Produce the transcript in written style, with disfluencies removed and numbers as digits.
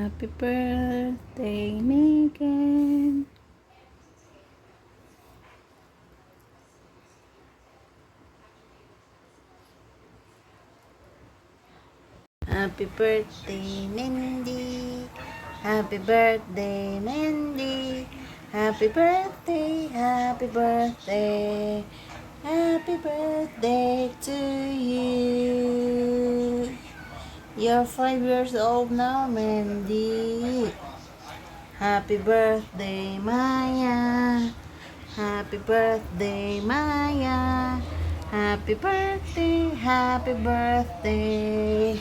Happy birthday, Megan. Happy birthday, Mindy. Happy birthday, Mindy. Happy birthday, happy birthday. Happy birthday to you. You're 5 years old now, Mindy. Happy birthday, Maya. Happy birthday, Maya. Happy birthday, happy birthday.